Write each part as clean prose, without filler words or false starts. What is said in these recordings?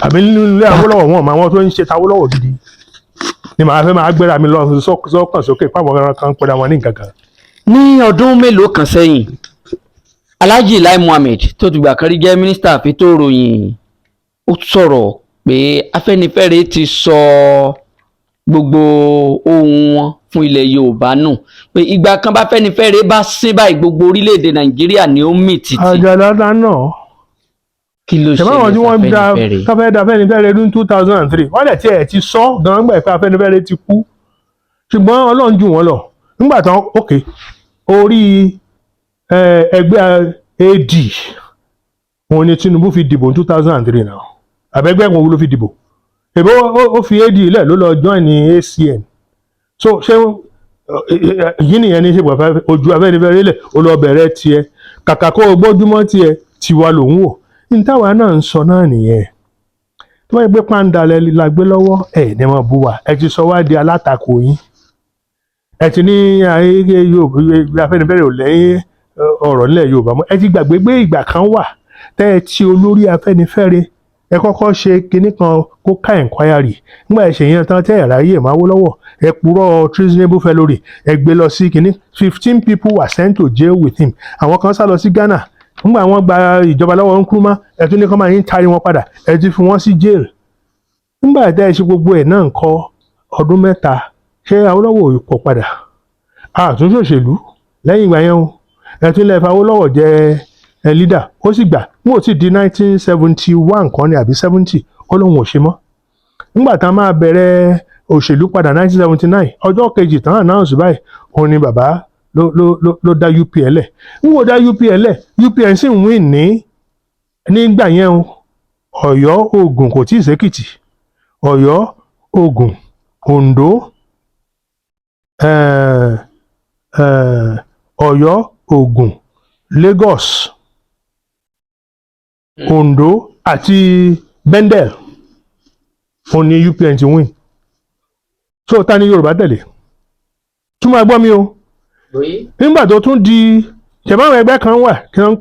àbí nínú ilé Awólọ́wọ̀ wọn àwọn tó ń ṣe t'Awólọ́wọ̀ gidi ni màá fẹ́ máa gbéra mi lọ sọ́kàn sókè pàwọn kan pẹ̀lú àwọn ní nǹkan kan. Ní ọdún mélòó kan sẹ́yìn Alhaji Lai Muhammed tó ti gbà kan rí jẹ́ mínísítà fẹ́tò ìròyìn ó sọ̀rọ̀ pé Afẹ́nifẹ́re ti sọ gbogbo ohun wọn fún ilẹ̀ Yorùbá nù pé ìgbà kan bá Afẹ́nifẹ́re bá sín báyìí gbogbo orílẹ̀-èdè Nàìjíríà ni ó mì tìtì. àjàlá náà kí ló ṣe ṣe tí wọ́n fẹ́ da Afẹ́nifẹ́re ní 2003 wọ́n dẹ̀ tiẹ̀ ti sọ gan gbà pé Afẹ́nifẹ́re ti kú ṣùgbọ́n Ọlọ́run jù wọ́n lọ nígbà tán orí ẹgbẹ́ AD òun ni Tinubu fi dìbò ní 2003 náà àbẹ́gbẹ́ wọn ló fi dìbò èbó ó fi AD ilẹ̀ ló lọ join ní ACN so ṣé yìí nìyẹn ní ṣe pẹ̀lú ojú Afẹ́nifẹ́re lẹ̀ ó lọ bẹ̀rẹ̀ tiẹ̀ kàkà kó o gbójúmọ́ tiẹ̀ tiwa lòun wò ní táwa náà ń sọ náà nìyẹn tí wọ́n gbé pàǹdà la gbé lọ́wọ́ ẹ̀ ní wọ́n bú wa ẹ ti sọ wá di alátakò yín ẹ ti ní ayé Afẹ́nifẹ́re ò lẹ́yìn ọ̀rọ̀ nílẹ̀ Yorùbá mọ́ ẹ ti gbàgbé gbé ìgbà kan wà tẹ́ ẹ ti olórí Afẹ́nifẹ́re ẹ kọ́kọ́ ṣe kinní kan kó ká enquiry nígbà ẹ ṣe yẹn tán tẹ́ ẹ ráyè Awólọ́wọ̀ ẹ purọ́ treasonable felony ẹ gbé lọ sí kinní 15 people were sent to jail with him àwọn kan sá lọ sí Ghana nígbà wọn gba ìjọba lọ́wọ́ Nkrumah ẹ tún ní kọ́ máa yín taari wọn padà ẹ ti fi wọ́n sí jail nígbà tẹ́ ẹ ṣe gbogbo ẹ̀ náà ń kọ́ ọdún mẹ́ta ṣé Awólọ́wọ̀ pọ̀ padà àtúnṣe òṣèlú lẹ́yìn ìgbà yẹn o ẹ tún lẹ́ẹ̀fà Awólọ́wọ̀ jẹ́ leader ó sì gbà wọ́n ò tí di 1971 kan ní àbí 70 ó lóun ò ṣe mọ́ nígbà tá a máa bẹ̀rẹ̀ òṣèlú padà 1979 ọjọ́ kejì tán announce báyìí òun ni bàbá ló dá UPN lẹ̀ ń wò dá UPN lẹ̀ UPN sì ń win nígbà yẹn o Ọ̀yọ́ Ògùn kò tí ì ṣèkìtì Ọ̀yọ́ Ògùn Oǹdó Ọ̀yọ́ Ògùn Lagos Oǹdó àti Bendel òun ni UPN ti win so ta ni Yorùbá tẹ̀lé tún máa gbọ́ mi o nígbà tó tún di ṣẹ̀báwọn ẹgbẹ́ kan wà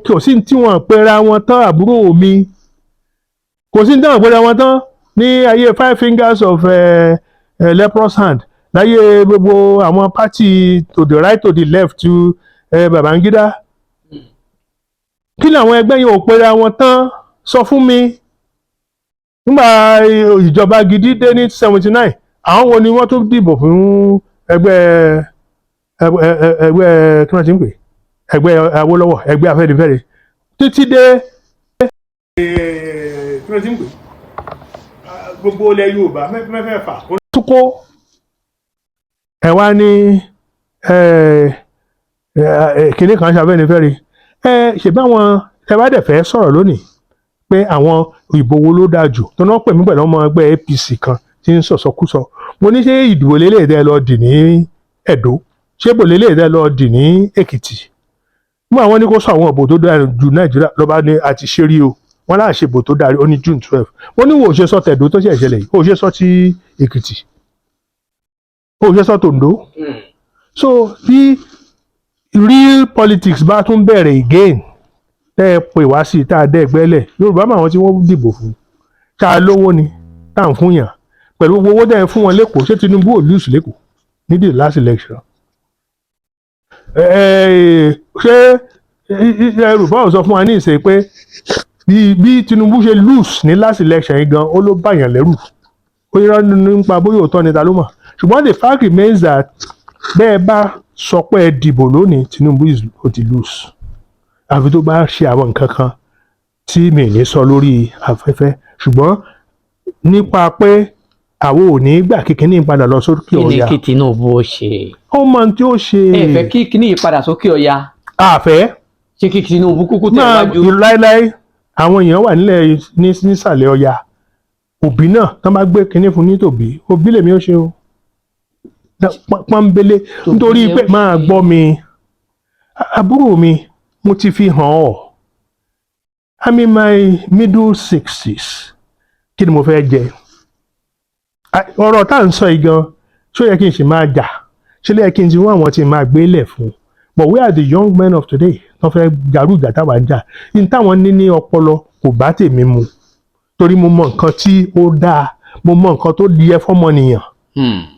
kò sí tí wọ́n pera wọn tán àbúrò mi kò sí tí wọ́n pera wọn tán ní ayé 5 fingers of leprous hand láyé gbogbo àwọn party to the right to the left to Babangida kí làwọn ẹgbẹ́ yẹn ò pera wọn tán sọ fún mi nígbà ìjọba gidi dé ní 79 àwọn wo ni wọ́n tún dìbò fún ẹgbẹ́ kí wọ́n ti ń pè ẹgbẹ́ Awólọ́wọ̀ ẹgbẹ́ Afẹ́nifẹ́re títí dé kí wọ́n ti ń pè gbogbo ilẹ̀ Yorùbá mẹ́fẹ̀ẹ̀fà túkó ẹ wá ní kìnìún kan ṣe Afẹ́nifẹ́re ṣèbí àwọn ẹ bá dẹ̀ fẹ́ sọ̀rọ̀ lónìí pé àwọn ìbò wo ló dáa jù tó náà pè mí pẹ̀lú ọmọ ẹgbẹ́ APC kan tí ń sọ̀sọ́kúsọ mo ní ṣé ìdìbò lélẹ́ẹ̀dẹ́ lọ dì ní Ẹ̀dó ṣé ìbò lélẹ́ẹ̀dẹ́ lọ dì ní Èkìtì mú àwọn ní kó sọ àwọn ìbò tó dáa jù Nàìjíríà lọ́ba ní àti ṣeré o wọn láà ṣe ìbò tó dáa ó ní June 12 mo ní wò ó ṣe sọ tẹ̀dó tó ṣẹ̀ ṣẹlẹ̀ yìí ó ṣe sọ ti Èkìtì ó ṣe sọ tòǹdó so bí real politics bá tún bẹ̀rẹ̀ again tẹ́ ẹ pè wá sí tá a dẹ́ ẹgbẹ́lẹ̀ Yorùbá mà wọn tí wọ́n dìbò fún tá a lówó ni tá à ń fún yàn pẹ̀lú owó tẹ́ ẹ fún wọn lẹ́kọ̀ọ́ ṣé Tinubu ò lose lẹ́kọ̀ọ́ ní the last election ṣé Yorùbá ò sọ fún wa ní ìṣe pé bí Tinubu ṣe lose ní last election yìí gan ó ló bàyàn lẹ́rù ó yẹra nípa bóyá òótọ́ ni ta ló mọ̀ ṣùgbọ́n the fact remains that bẹ́ẹ̀ bá sọ pé ẹ dìbò lónìí Tinubu ó ti lose àfi tó bá ṣe àwọn nǹkan kan tí mi ní sọ lórí afẹ́fẹ́ ṣùgbọ́n nípa pé àwọn ò ní gbà kí kinní padà lọ sókè ọ̀yà. kí ni kí Tinubu ó ṣe. ó mọ tí ó ṣe. ẹ fẹ́ kí kinní yìí padà sókè ọ̀yà. àfẹ́. ṣé kí Tinubu kúkú tẹ̀ wájú. náà láéláé àwọn èèyàn wà nílẹ̀ nísàlẹ̀ ọ̀yà òbí náà tán bá gbé kinní fún ní tòbí òbí lèmi ó ṣe o pọ́nbélé nítorí pé máa gbọ́ mi àbúrò mi mo ti fi hàn ọ́ I'm in my middle 60s kí ni mo fẹ́ jẹ ọ̀rọ̀ tá à ń sọ yìí gan ṣó yẹ kí n sì máa jà ṣé lè yẹ kí n ti wọ́n àwọn tí máa gbé lẹ̀ fún but where are the young men of today tó fẹ́ jàrú ìjà táwa ń jà ní táwọn ní ọpọlọ kò bá tèmi mu torí mo mọ nǹkan tí ó dáa mo mọ nǹkan tó yẹ fọ́mọnìyàn.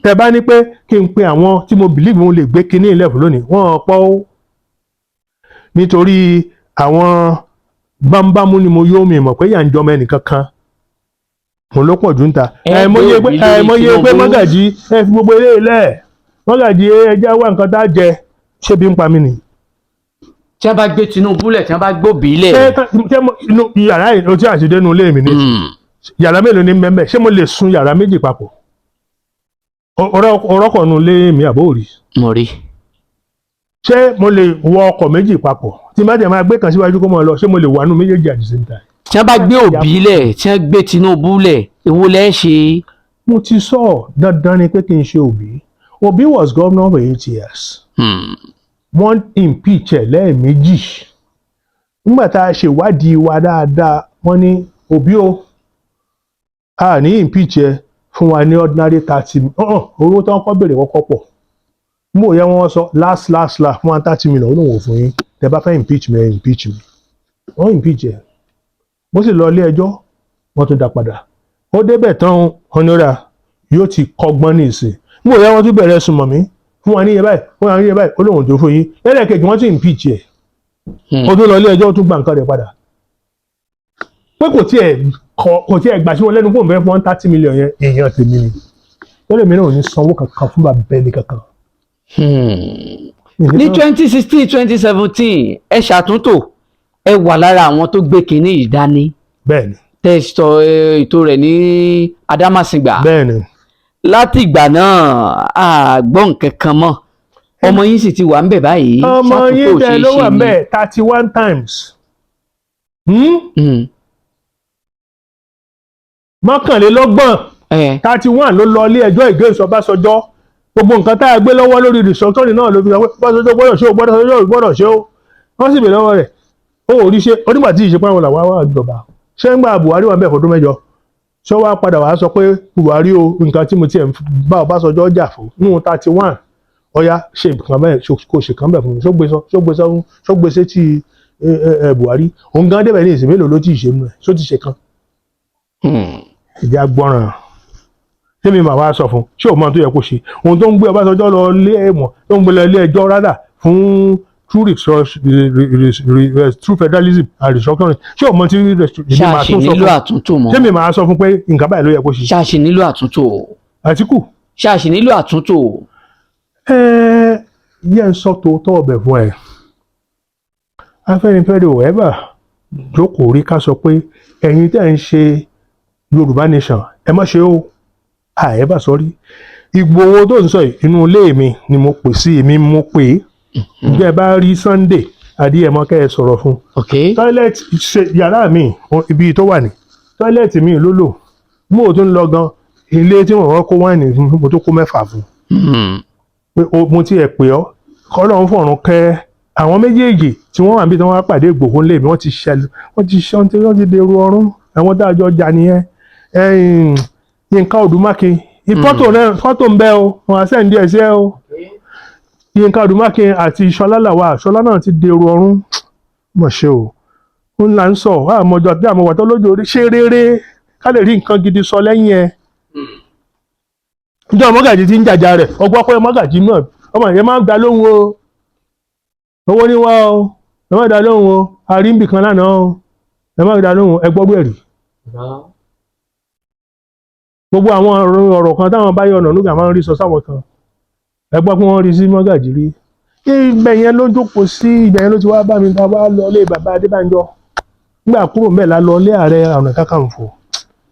Tẹ́ bá ní pé kí n pe àwọn tí mo believe mo lè gbé kinní ilẹ̀ fún lónìí wọ́n pọ̀ ó nítorí àwọn bámbámú ni mo yóò mi mọ̀ pé yà ń jọmọ ẹnìkan kan mo ló pọ̀ jù ń ta. àìmọye pé Mọ́gàjí ẹ fi gbogbo eré ilẹ̀ Mọ́gàjí ẹja wá nǹkan tá a jẹ ṣé bí ń pa mí nìyí. tí wọ́n bá gbé Tinubu lẹ̀ tí wọ́n bá gbòbí lẹ̀. yàrá ìlú tí àṣìdé nu ilé mi ní yàrá mélòó ní mẹ́mẹ́ ṣé mo lè sun yàrá méjì papọ̀ ọ̀rọ̀kọ̀ nu ilé mi àbó rí. mo rí. ṣé mo lè wọ ọkọ̀ méjì papọ̀ tí má jẹ́ máa gbé kan síwájú kó mọ̀ lọ ṣé mo lè wà nù méjèèjì at the same time. tí wọ́n bá gbé Òbí lẹ̀ tí wọ́n gbé Tinubu lẹ̀ èwo lẹ́ ṣe. mo ti sọ dandan ni pé kí n ṣe Òbí. Òbí was governor for 8 years. wọ́n impeach ẹ̀ lẹ́ẹ̀mejì. nígbà tá a ṣèwádìí wa dáadáa wọ́n ní Òbí o a ní impeach ẹ fún wa ní ordinary 30 owó tó ń kọ́ bèrè kọ́kọ́ pọ̀. mo yẹ wọn sọ last fún wa 30 million ó lóun ò fún yín tẹ́ bá fẹ́ impeach mi wọ́n impeach ẹ. mo sì lọ ilé ẹjọ́ wọ́n tún dá padà. ó débẹ̀ tán ọ̀nàrà yóò ti kọ́gbọ́n ní ìsìn. mo yẹ wọn tún bẹ̀rẹ̀ sùn mọ̀ mí fún wa níyẹn báyìí ó lóun tó fún yín lẹ́lẹ́kejì wọ́n tún impeach ẹ̀. ó tún lọ ilé ẹjọ́ ó tún gba nǹkan rẹ̀ padà. pé kò tiẹ̀ gbà sí wọn lẹ́nu fóun fẹ́ fún 30 million yẹn èèyàn tèmi ni. lọ́dọ̀ mi náà ò ní sanwó kankan fún bàbá ẹni kankan. ní 2016 2017 ẹ ṣàtúntò ẹ wà lára àwọn tó gbé kinní yìí dání. bẹ́ẹ̀ni. tẹsítọ ètò rẹ̀ ní Adámàsìngbà. bẹ́ẹ̀ni. láti ìgbà náà a gbọ́ nǹkan kan mọ́ ọmọ yín sì ti wà ń bẹ̀ báyìí. ọmọ yín tẹ ló wà ń bẹ̀ 31 times. mọ́kànlélọ́gbọ̀n 31 ló lọ ilé ẹjọ́ against Ọbásanjọ́. gbogbo nǹkan tá a gbé lọ́wọ́ lórí restructuring náà ló fi sọ pé Ọbásanjọ́ gbọ́dọ̀ ṣe ó gbọ́dọ̀ ṣe ó wọ́n sì bè lọ́wọ́ rẹ̀ ó ò rí ṣe onígbà tí ìṣepọ̀ àwọn làwọn àwọn àjọba ṣé ń gba Buhari wà bẹ́ẹ̀ fọdún mẹ́jọ ṣé wàá padà wàá sọ pé Buhari o nǹkan tí mo tiẹ̀ bá Ọbásanjọ́ jà fún nínú 31 ọ̀ya ṣe nǹkan bẹ́ẹ̀ kò ṣe kan bẹ́ẹ̀ fún mi ṣó gbé sétí Buhari òun gan débẹ̀ ní ìsìn mélòó ló ti ṣe nù ẹ̀ ṣó ti ṣe kan. ìjà gbọ́ràn tẹ́mi màá wá sọ fún ṣé òun máa tó yẹ kó ṣe ohun tó ń gbé Ọbásanjọ́ lọ lé ẹ̀wọ̀n tó ń gbé lọ ilé ẹjọ́ rádà fún true federalism and restructuring ṣé òun máa ti rí ṣáàṣì nílò àtúntò mọ́ tẹ́mi màá sọ fún pé nǹkan báyìí ló yẹ kó ṣe. ṣáàṣì nílò àtúntò. Àtíkù. ṣáàṣì nílò àtúntò. yẹn ń sọ tòótọ́ ọbẹ̀ fún ẹ Afẹ́nifẹ́re ò ẹ́bà jókòó rí ká sọ pé ẹ̀yin tẹ́ ń ṣe Yorùbá nation ẹ má ṣe ó àẹ́bà sọrí Ìgbòho tó ń sọ inú ilé mi ni mo pè sí èmi mo pè é bí ẹ bá rí Sunday Adéyẹmọ kẹ́ ẹ sọ̀rọ̀ fún tọ́ílẹ̀tì yàrá mi ibi tó wà ní tọ́ílẹ̀tì mi ló lò mo ò tún lọ gan ilé tí wọ́n kó wáìnì mo tó kó 6 fún pé mo ti ẹ̀ pè ọ́ kọ́lọ́run fọ̀run kẹ́ àwọn méjèèjì tí wọ́n wà níbi tí wọ́n wá pàdé Ìgbòho lé mi wọ́n ti dèrò ọ̀run àwọn dájọ́ jà nìyẹn Yínká Odùmákin fọ́tò ń bẹ o wọn àṣẹ́ǹdí ẹ̀ṣẹ́ o Yínká Odùmákin àti Ṣọlá làwà Ṣọlá náà ti dèrò ọ̀run mọ̀ ṣe o ń là ń sọ àmọ́jọ àti àmọ́wà tó lójú orí ṣe rere ká lè rí nǹkan gidi sọ lẹ́yìn ẹ̀. ìjọ Mọ́gàjí ti ń jàjà rẹ̀ ọgbọ́n pé Mọ́gàjí náà ọmọ ìyẹn máa ń da lóhùn o owó ní wá o ẹ má da lóhùn o àríǹbì kan lánàá o ẹ má da lóhùn ẹ gbọ́gbọ́ ẹ̀rí. gbogbo àwọn ọ̀rọ̀ kan táwọn báyọ̀ ọ̀nà nígbà máa ń rí sọ sáwọn kan ẹ gbọ́ pé wọ́n rí sí Mọ́gàjí rí ibẹ̀ yẹn ló jókòó sí ibẹ̀ yẹn ló ti wá bá mi ta wá lọ ilé bàbá Adébánjọ nígbà kúrò mbẹ̀ la lọ ilé Ààrẹ Ọ̀nà Kakanfò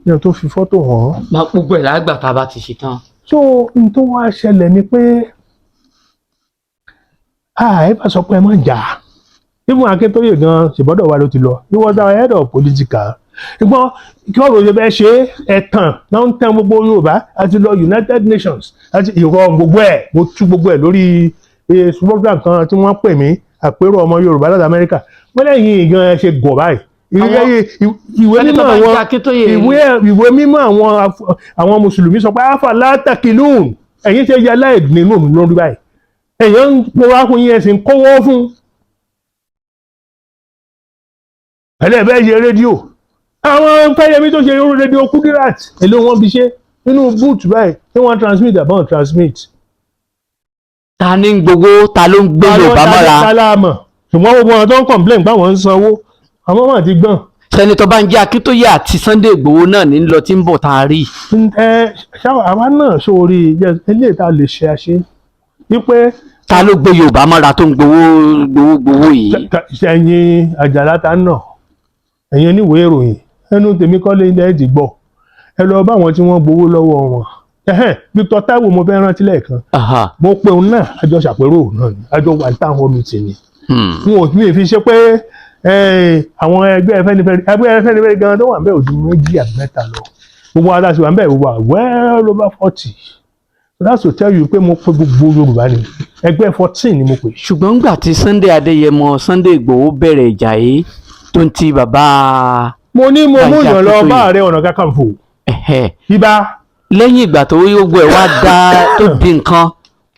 yẹn tó fi fọ́tò hàn. máa gbogbo ẹ̀ lágbà tá a bá ti ṣe tán. so n tó wá ṣẹlẹ̀ ni pé ẹ bá sọ pé ẹ má jà Ibùn Akíntóyè gan ṣèbọ́dọ̀ wa ló ti lọ he was our head of political ṣùgbọ́n kí ọ̀rọ̀ yẹn bẹ́ẹ̀ ṣe ẹ̀tàn náà ń tẹ́ gbogbo Yorùbá àti lọ United Nations àti ìrọ̀ gbogbo ẹ̀ mo tú gbogbo ẹ̀ lórí program kan tí wọ́n pè mí àpérò ọmọ Yorùbá láti Amẹ́ríkà wọ́n lẹ́yìn ìgan ẹ ṣe gọ̀ báyìí ìwé mímọ́ àwọn mùsùlùmí sọ pé afa látàkìlùn ẹ̀yin ṣe yẹ aláìní nínú lórí báyìí ẹ̀yàn ń pòwá fún yín ẹ̀sìn kówó fún ẹlẹ́ẹ̀bẹ́ yẹ rédíò àwọn Fẹ́yẹmí tó ṣe irú rédíò Kudirat èlò wọn fi ṣe nínú boot báyìí tí wọ́n transmit àbọ̀n transmit. ta ní gbogbo ta ló ń gbé Yorùbá mọ́ra. ta la mọ̀ ṣùgbọ́n gbogbo wọn tó ń complain pé àwọn ń sanwó àwọn máa ti gbọ́n. Sẹ́nitọ̀ Bánjí Akíntóyè àti Sunday Ìgbòho náà ní lọ tí ń bọ̀ tá a rí. Àwa náà sórí eléyìí tá a lè ṣe àṣe wípé. ta ló gbé Yorùbá mọ́ra tó ń gbowó yìí. ẹ̀yin Àjàlá ta náà ẹ̀yin oníwèé ìròyìn ẹnu tèmi kọ́lé ilẹ̀ ẹ̀dì gbọ́ ẹ lọ bá àwọn tí wọ́n gbowó lọ́wọ́ wọn. Victor Taiwo mo fẹ́ rántí lẹ́ẹ̀kan mo pe òun náà àjọ ṣàpérò náà ni àjọ wà ní táwọn meeting ni. n ò ní fi ṣe pé àwọn ẹgbẹ́ Afẹ́nifẹ́re gan tó wà ń bẹ̀ ojú méjì àti mẹ́ta lọ gbogbo aláṣẹ wà ń bẹ̀ wà well over 40. So that's to tell you pé mo pe gbogbo Yorùbá ni ẹgbẹ́ 14 ni mo pè. ṣùgbọ́n nígbà tí Sunday Adéyẹmọ Sunday Ìgbòho bẹ̀rẹ̀ ìjà yìí tó ń ti bàbá. mo ní mo mú yàn lọ bá Ààrẹ Ọ̀nà Kakanfò. ibà. lẹ́yìn ìgbà tó gbogbo ẹ̀ wá dá tó di nǹkan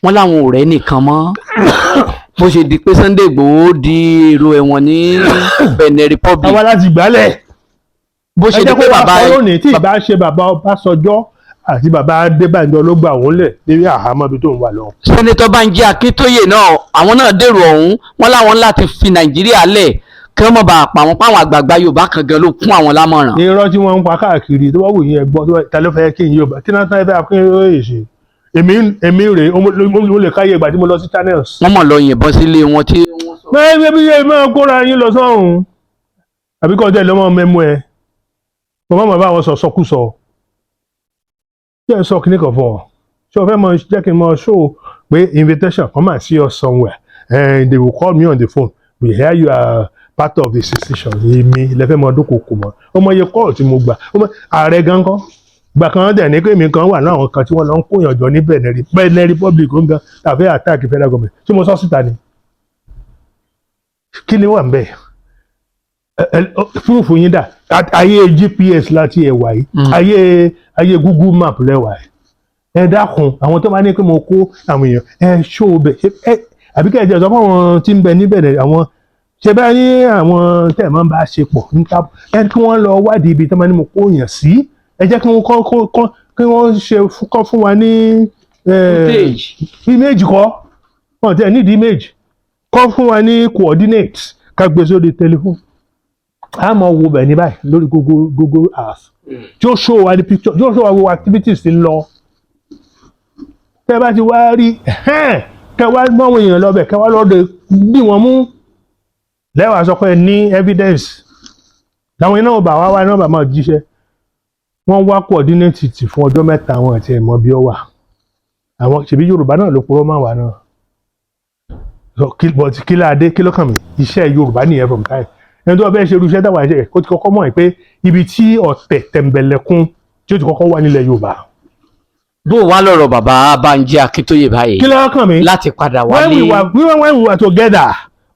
wọ́n láwọn ò rẹ́ nìkan mọ́ bó ṣe di pé Sunday Ìgbòho di èrò ẹ̀wọ̀n ní Benin Republic. àwa láti gbálẹ̀. bó ṣe di pé bàbá ẹ̀ tí ìbá ṣe bàbá Ọbásanjọ́ àti bàbá Adébánjọ ló gbà wọ́n lẹ̀ lérí àhámọ́ ibi tó ń wà lọ. Sẹ́nitọ̀ Bánjí Akíntóyè náà àwọn náà dèrò ọ̀hún wọ́n láwọn láti fi Nàìjíríà lẹ̀ kí wọ́n mọ̀ bá a pa àwọn páwọn àgbààgbà Yorùbá kan gan ló fún àwọn lámọ̀ràn. irọ́ tí wọ́n ń pa káàkiri tó bá wù yín ẹgbọ́n ta ló fẹ́ kí n Yorùbá tí náà tán ẹ fẹ́ akínyẹ̀wò ṣe èmi rè mo lè káyé ìgbà tí mo lọ sí channels. wọ́n mọ̀ lọ yìnbọn sílé wọn tí wọ́n sọ. bẹ́ẹ̀ bí yé máa kóra yín lọ sọ́run àbí kọ́ ọjọ́ ìlọ́mọ mẹ́mú ẹ mo máa bá wọn sọ sọkúsọ jẹ́ sọ kíní kan fún ọ ṣé o fẹ́ mọ jẹ́ kí n mọ show pé invitation come and see us somewhere and they will call me on the phone we hear you are part of the decision èmi lẹ́fẹ̀ẹ́ mọ dúnkòkò mọ́ ọmọ iye kọ́ọ̀ tí mo gbà ààrẹ gan kọ́ gbà kan dẹ̀ ní pé èmi kan wà láwọn kan tí wọ́n lọ ń kóyàn jọ ní Benin Republic ó ń gan tàbí attack federal government tí mo sọ síta ni kí ni wà ń bẹ̀ fúrufú yín dà ayé GPS láti ẹ̀wà yìí ayé Google map lẹ́wà yìí ẹ dákun àwọn tó bá ní pé mo kó àwọn èèyàn ẹ ṣó bẹ àbí kẹ́ ẹ jẹ́ sọ fún àwọn tí ń bẹ níbẹ̀ àwọn ṣe bá ní àwọn tẹ̀ máa ń bá ṣe pọ̀ níta ẹ kí wọ́n lọ wádìí ibi tó máa ní mo kó yàn sí ẹ jẹ́ kí wọ́n ṣe kọ́ fún wa ní image kọ́ wọ́n tẹ̀ nídìí image kọ́ fún wa ní coordinate ká gbé sórí tẹlifóònù a máa wo bẹ̀ ní báyìí lórí Google Earth tí ó show wa ní picture tí ó show wa wo activities ti ń lọ tẹ́ bá ti wá rí kẹ́ wá gbọ́n èèyàn lọ bẹ̀ kẹ́ wá lọ́dọ̀ bí wọ́n mú lẹ́wàá sọ pé ní evidence làwọn iná ọba wá iná ọba máa jíṣẹ́ wọ́n wá coordinate tì fún ọjọ́ mẹ́ta àwọn àti ẹ̀mọ́ bí ó wà àwọn ṣèbí Yorùbá náà ló purọ́ máa wà náà but kí láadé kí ló kàn mí iṣẹ́ Yorùbá nìyẹn from time ẹni tó bá bẹ́ẹ̀ ṣe irú iṣẹ́ táwọn ẹ̀ṣẹ̀ kó ti kọ́kọ́ mọ̀ pé ibi tí ọ̀tẹ̀ tẹ̀m̀bẹ̀lẹ̀kún tí ó ti kọ́kọ́ wà nílẹ̀ Yorùbá. bó wá lọ́rọ̀ bàbá Bánjí Akíntóyè báyìí kí ló kàn mí láti padà wálé. when we were together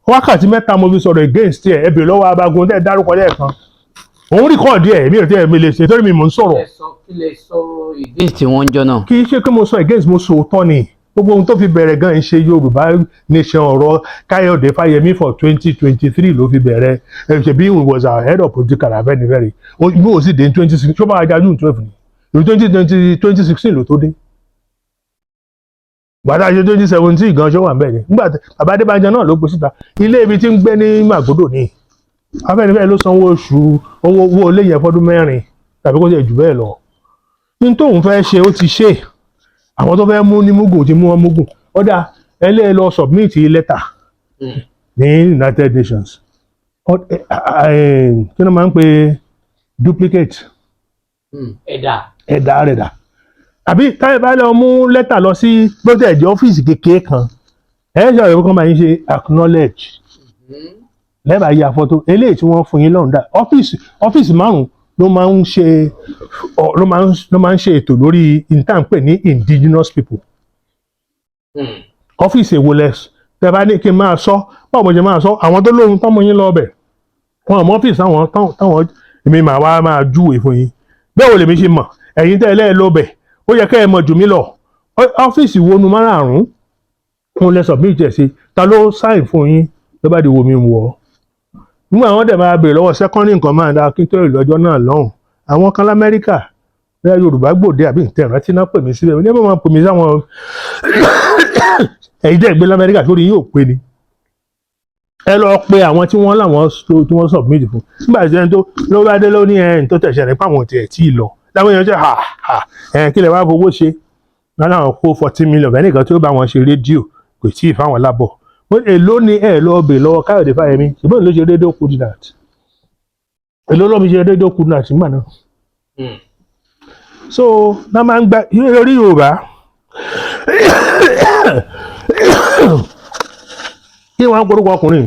wákàtí mẹ́ta mo fi sọ̀rọ̀ against ẹ̀ ẹ bèrè lọ́wọ́ abagun tẹ́ ẹ dárúkọ lẹ́ẹ̀kan òun rìkọ́ọ̀dì ẹ̀ mi ò tẹ́ ẹ mi lè ṣe torí mi mò ń sọ̀rọ̀. kí lè sọ against wọn jọ náà. kì í ṣe pé mo sọ against mo sọ òótọ́ ni gbogbo ohun tó fi bẹ̀rẹ̀ gan ń ṣe Yorùbá nation ọ̀rọ̀ Káyọ̀dé Fáyẹmí for 2023 ló fi bẹ̀rẹ̀ ṣebí he was our head of political Afenifere ìlú òsì dé 2016 ṣó máa jájú 12 ni 2016 ló tó dé gbàdá ṣe 2017 gan ṣó wà bẹ́ẹ̀ ni nígbà bàbá Adébánjọ náà ló gbé síta ilé ibi tí ń gbé ní Màgódò ní Afẹ́nifẹ́re ló sanwó oṣù owó ilé yẹn fọ́dún 4 tàbí kó ṣe jù bẹ́ẹ̀ lọ ní tóun fẹ́ ṣe ó ti ṣe àwọn tó fẹ́ mú ní mugun ti mú wọn mugun ọ̀dà ẹlẹ́ẹ̀ lọ submit letter ní United Nations kí ló máa ń pè duplicate ẹ̀dà rẹ̀ dà àbí táyà bá lọ mú lẹ́tà lọ sí bóṣẹ̀ ẹ̀jẹ̀ ọ́fíìsì kékeré kan ẹ̀ ṣe ọ̀rọ̀ kan máa ń ṣe acknowledge lẹ́bàá yà fọ́tò eléyìí tí wọ́n fún yín lọ́rùn dà ọ́fíìsì márùn-ún ló máa ń ṣe ètò lórí ìtànpè ní indigenous people ọ́fíìsì èwo lẹ́sù tẹ́ bá ní kí n máa sọ báwo mo ṣe máa sọ àwọn tó lóhun tọ́mọ yín lọ bẹ̀ wọn àmọ́ ọ́fíìsì táwọn èmi máa wá máa júwèé fún yín bẹ́ẹ̀ wo lèmi ṣe mọ̀ ẹ̀yin tẹ́ ẹ lẹ́ẹ̀ lọ bẹ̀ ó yẹ kẹ́ ẹ mọ̀ jù mí lọ ọ́fíìsì wo nu márààrún fún lẹ́sọ̀ mí jẹ̀ sí ta ló sáìn fún yín ló bá di wo mi wọ̀ nígbà wọn dẹ̀ máa bèèrè lọ́wọ́ second in command Akíntọ́yè lọ́jọ́ náà lọ́hùn àwọn kan l'Amẹ́ríkà bẹ́ẹ̀ Yorùbá Gbòde àbí ìtẹ̀rántí náà pè mí síbẹ̀ ní ẹ̀bùn máa pè mí sáwọn ẹ̀yin dẹ̀ gbé l'Amẹ́ríkà sórí yóò pé ni ẹ lọ pe àwọn tí wọ́n láwọn tí wọ́n submit fún nígbà tí ẹni tó ló bá dé ló ní ẹni tó tẹ̀sẹ̀ nípa àwọn tiẹ̀ tí ì lọ láwọn èèyàn ṣe kí lè wá fowó ṣe láwọn kó 40 million bẹ́ẹ̀ nìkan tí ó bá wọn ṣe rédíò kò tí ì fáwọn lábọ̀ èló ni ẹ lọ bè lọ́wọ́ Káyọ̀dé Fáyẹmí ṣùgbọ́n ló ṣe rédíò coordinate èló ló fi ṣe rédíò coordinate nígbà náà so náà máa ń gba orí Yorùbá kí wọ́n á porúkọ ọkùnrin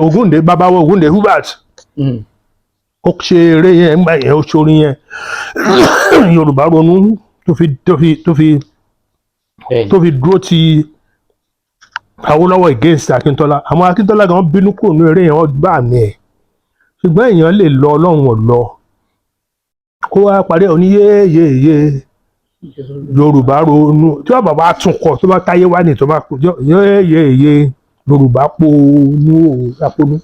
Ògúndé babawo Ògúndé Hubert ó ṣe eré yẹn ńgbà yẹn ó ṣorin yẹn Yorùbá ronú tó fi dúró ti Awólọ́wọ̀ against Akíntọ́lá àwọn Akíntọ́lá gan bínú kúrò ní eré yẹn wọ́n gbà mí ẹ̀ ṣùgbọ́n èèyàn lè lọ Ọlọ́run ò lọ kó wá parí ẹ̀ oníyéyéyé Yorùbá ronú tí wọ́n bàbá tún kọ tó bá táyé wá ní tó bá kú yéyéyé Yorùbá ponú àponú.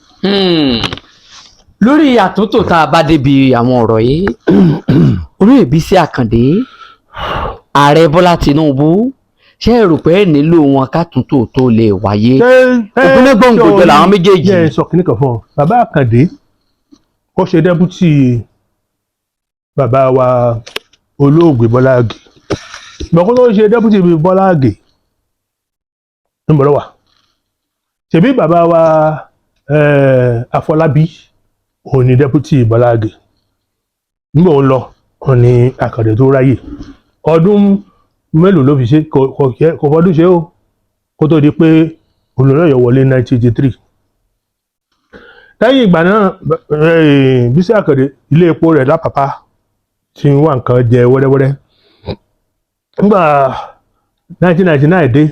Lórí àtúntò tá a bá débi àwọn ọ̀rọ̀ yìí Olóyè Bísí Àkàndé Ààrẹ Bọ́lá Tinubu ṣé ẹ rò pé nílò wọn kátúntò tó lè wáyé ìpínlẹ̀ gbòǹgbò làwọn méjèèjì. ẹ sọ kìnnìkan fún ọ bàbá Àkàndé ó ṣe dẹ́bùtì bàbá wa olóògbé Bọ́lá Àgè ìgbàkú tó ń ṣe dẹ́bùtì Bọ́lá Àgè ń bọ̀ lọ́wọ́ ṣèbí bàbá wa Afọlábí òun ni dẹ́bùtì Bọ́lá Àgè nígbà ó lọ òun ni Àkàndé tó ráyè ọdún mélòó ló fi ṣe kò fọdún ṣe ó kó tó di pé olùrànyọ̀ wọlé 1983 lẹ́yìn ìgbà náà Bísí Àkàndé ilé epo rẹ̀ lápapá tí wà nǹkan jẹ wẹ́rẹ́wẹ́rẹ́ nígbà 1999 dé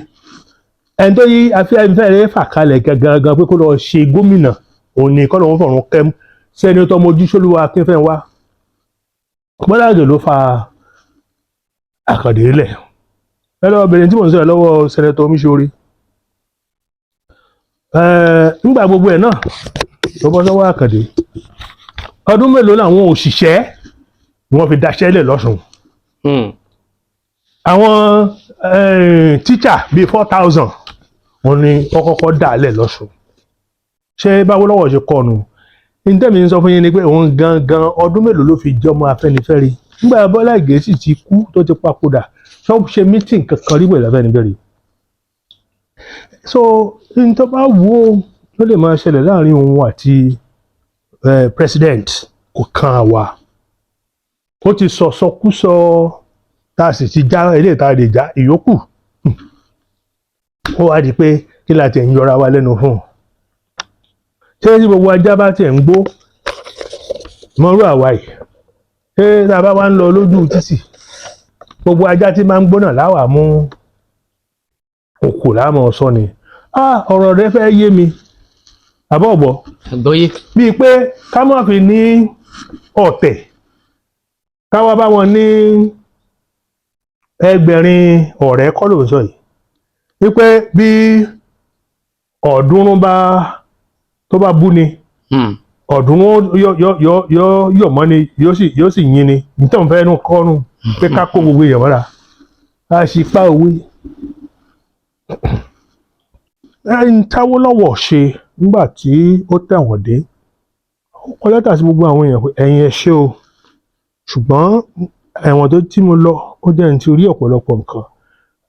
ẹni tó yí Afẹ́nifẹ́re fà kalẹ̀ gangan pé kó lọ ṣe gómìnà òun ni kọ́ lóun fọ̀run kẹ́m sẹ́ni tó mojú sólúwa Akínfẹ́nwá Bọ́lá Àgè ló fa Àkàndé lẹ̀ ẹ lọ́wọ́ bẹ̀rẹ̀ tí mò ń sọ̀rọ̀ lọ́wọ́ sẹ́nẹ́tọ̀ Omiṣore nígbà gbogbo ẹ̀ náà tó bọ́ sọ́wọ́ Àkàndé ọdún mélòó làwọn òṣìṣẹ́ ni wọ́n fi daṣẹ́ lẹ̀ lọ́sùn àwọn tíṣà bíi 4,000 wọ́n ní kọ́kọ́ dà lẹ̀ lọ́sùn ṣé báwo lọ́wọ́ ṣe kọ́ nu ìtẹ́mi ń sọ fún yín ni pé òun gangan ọdún mélòó ló fi jọmọ Afẹ́nifẹ́re nígbà Bọ́lá Ìgè sì ti kú tó ti papòdà ṣọ́ọ̀bù ṣe mítìn kankan rí pẹ̀lú Afẹ́nifẹ́re so n tó bá wù ó ló lè máa ṣẹlẹ̀ láàrin òun àti president kò kan àwa ó ti sọkúsọ tá a sì ti já ilé ìta lè já ìyókù ó wá di pé kí la tẹ̀ ń yọra wa lẹ́nu fún un ṣé tí gbogbo ajá bá tẹ̀ ń gbó mọ́rú àwa yìí ṣé tá a bá wá ń lọ lójú títì gbogbo ajá tí máa ń gbóná láwà mú òkú láàmú ọ̀sán ni ọ̀rọ̀ rẹ fẹ́ yé mi àbọ̀bọ̀ bíi pé ká má fi ní ọ̀tẹ̀ káwá bá wọn ní ẹgbẹ̀rin ọ̀rẹ́ kọ́ ló ń sọ yìí wípé bí ọ̀ọ́dúnrún tó bá bú ni ọ̀ọ́dúnrún yọ̀ mọ́ ni yóò sì yín ni nítorí fẹ́ nu kọ́nu pé ká kó gbogbo èèyàn mọ́ra a sì pa òwe ẹni t'Awólọ́wọ̀ ṣe nígbà tí ó tẹ̀wọ̀n dé ó kọ lẹ́tà sí gbogbo àwọn èèyàn pé ẹ̀yin ẹ ṣé o ṣùgbọ́n ẹ̀wọ̀n tó tí mo lọ ó jẹ́ ní ti rí ọ̀pọ̀lọpọ̀ nǹkan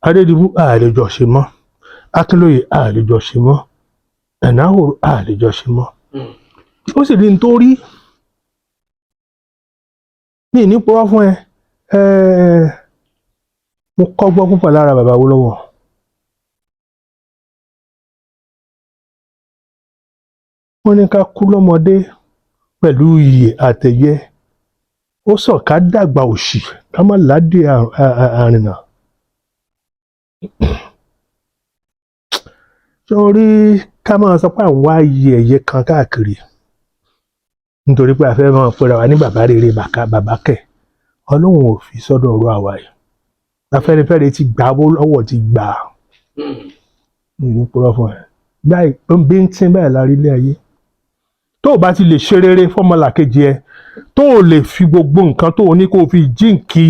Adédìbú àlejò ṣe mọ́ Akínlóye àlejò ṣe mọ́ Ẹ̀náhòrò àlejò ṣe mọ́ ó sì rí ní tó rí ní ìnípòwá fún ẹ mo kọ́gbọ́n púpọ̀ lára bàbá Awólọ́wọ̀ wọ́n ní ká kú lọ́mọdé pẹ̀lú iyè àtẹ̀yẹ ó sọ ká dàgbà òṣì ká má ládé àrìnà sórí ká máa sọ pé àwọn wá yẹ ẹ̀yẹ kan káàkiri nítorí pé a fẹ́ máa pera wa ní bàbá rere bàbá kẹ̀ Ọlọ́run ò fi sọ́dọ̀ ọ̀rọ̀ àwa yìí Afẹ́nifẹ́re ti gbà Awólọ́wọ̀ ti gbà ní purọ́ fún ẹ báyìí ó ń bí ń tín báyìí lárí ilé ayé tó o bá ti lè ṣe rere fọ́mọlàkejì ẹ tó o lè fi gbogbo nǹkan tó o ní kó o fi jíǹkì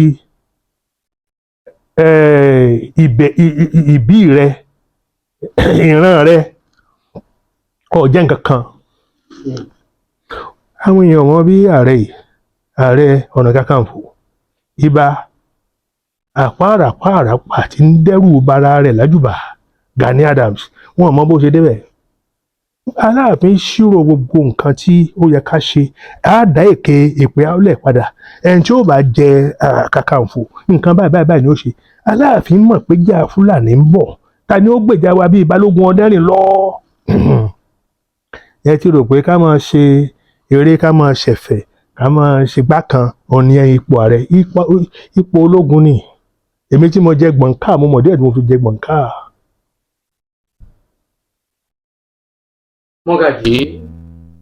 ìbí rẹ ìran rẹ kò jẹ́ nǹkan kan. Àwọn èèyàn wọn bí Ààrẹ Ọ̀nà Kakanfò Ìbà àpáràpá tí ń dẹ́rù bara rẹ̀ lájùbà Gani Adams wọn mọ bó ṣe débẹ̀. Aláàfin ṣírò gbogbo nǹkan tí ó yẹ ká ṣe á dá èpè áúlẹ̀ padà ẹni tí ó bá jẹ Kakanfò nǹkan báyìí ni ó ṣe. Aláàfin mọ̀ pé jà Fúlàní ń bọ̀ ta ni ó gbèjà wa bíi Balógun Ọdẹ́rìn lọ. Ẹ ti rò pé ká máa ṣe eré ká máa ṣẹ̀fẹ̀ ká máa ṣe gbákan òní ipò ààrẹ ipò ológun ni. Èmi tí mo jẹ Gbọ̀nká mo mọ̀ díẹ̀ tí mo fi jẹ Gbọ̀nká. Mogaji.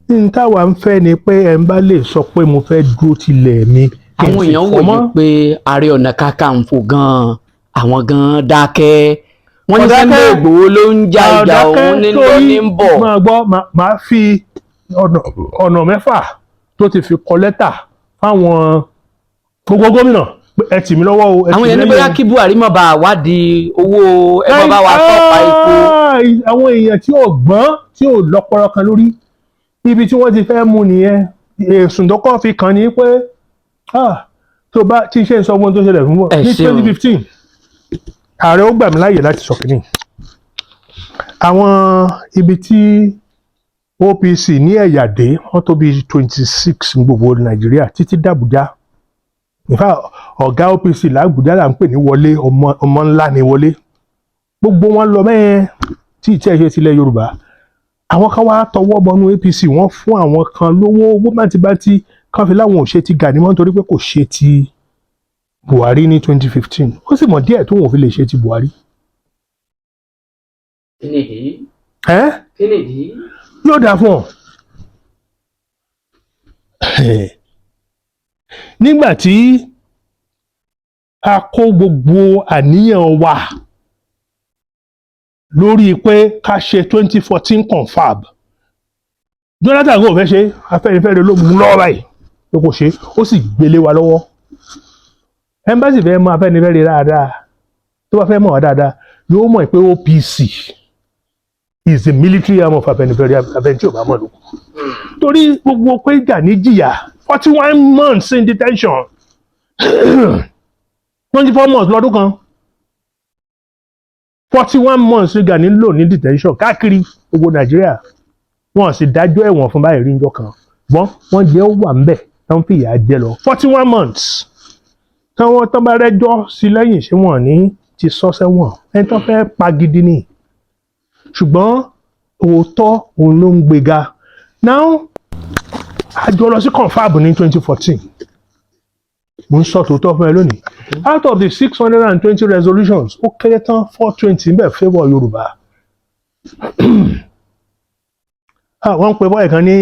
N táwa ń fẹ́ ni pé ẹ ń bá lè sọ pé mo fẹ́ dúró tilẹ̀ mi. Àwọn èèyàn wòye pé Ààrẹ Ọ̀nà Kakanfò gan-an àwọn gan-an dákẹ́. Wọ́n ní Sunday Igboho ló ń ja ìjà òun ní lọ ní ń bọ̀. Máa gbọ́ máa fi ọ̀nà 6 tó ti fi kọ lẹ́tà fáwọn gbogbo gómìnà ẹ tì mí lọ́wọ́ o. Àwọn èèyàn ní bóyá kí Buhari má bàa wádìí owó ẹgbẹ́ bá wa tọ́pa epo. Àwọn èèyàn tí ò gbọ́n tí ò lọ́pọlọ kan lórí ibi tí wọ́n ti fẹ́ mú nìyẹn. Èsùn dọ́kọ̀ fi kàn ní pé tó bá tí iṣẹ́ ìsọgbọ́n tó ṣẹlẹ̀ fún wọn ní 2015 ààrẹ ó gbà mí láàyè láti sọ kínní. Àwọn ibi tí OPC ní ẹ̀yà dé wọ́n tó bí 26 ní gbogbo Nàìjíríà títí d'Àbújá. In fact ọ̀gá OPC l'Àbújá là ń pè ní Wọlé ọmọ ńlá ni Wọlé. Gbogbo wọn lọ mẹ́ẹ̀ tí ìtẹ́ ṣe tilẹ̀ Yorùbá. Àwọn kan wá tọwọ́ bọnú APC wọ́n fún àwọn kan lówó owó bántibántí kan fi láwọn ò ṣe ti Gani mọ́ nítorí pé kò ṣe ti Buhari ní 2015 ó sì mọ̀ díẹ̀ tó wọn ò fi lè ṣe ti Buhari. Kí nìdí? Kí nìdí? Yóò dáa fún ọ. Nígbà tí a kó gbogbo àníyàn wa lórí pé ká ṣe 2014 confab Jonathan kò fẹ́ ṣe Afẹ́nifẹ́re ló mú lọ́wọ́ báyìí ló kò ṣe ó sì gbélé wa lọ́wọ́. Embassy fẹ́ mọ Afẹ́nifẹ́re dáadáa tó bá fẹ́ mọ̀ wá dáadáa yóò mọ̀ pé OPC is the military arm of Afẹ́nifẹ́re Afẹ́nifẹ́re ò bá mọ̀ lóko. Torí gbogbo pé Gani jìyà 41 months in detention 24 months lọ́dún kan 41 months ní Gani lò ní detention káàkiri gbogbo Nàìjíríà wọn sì dájọ́ ẹ̀wọ̀n fún báyìí rí njọ́ kan wọ́n jẹ́ ó wà ńbẹ̀ tán fìyà jẹ lọ 41 months táwọn tán bá rẹ́jọ́ sí lẹ́yìn ṣé wọ́n ní ti sọ sẹ́wọ̀n ẹni tán fẹ́ pa gidi ni ṣùgbọ́n òótọ́ òun ló ń gbéga. Now àjọ lọ sí confab ní 2014 mo ń sọ tòótọ́ fún ẹ lónìí out of the 620 resolutions ó kéré tán 420 ń bẹ favour Yorùbá. Wọ́n ń pe bọ́ọ̀ kan ní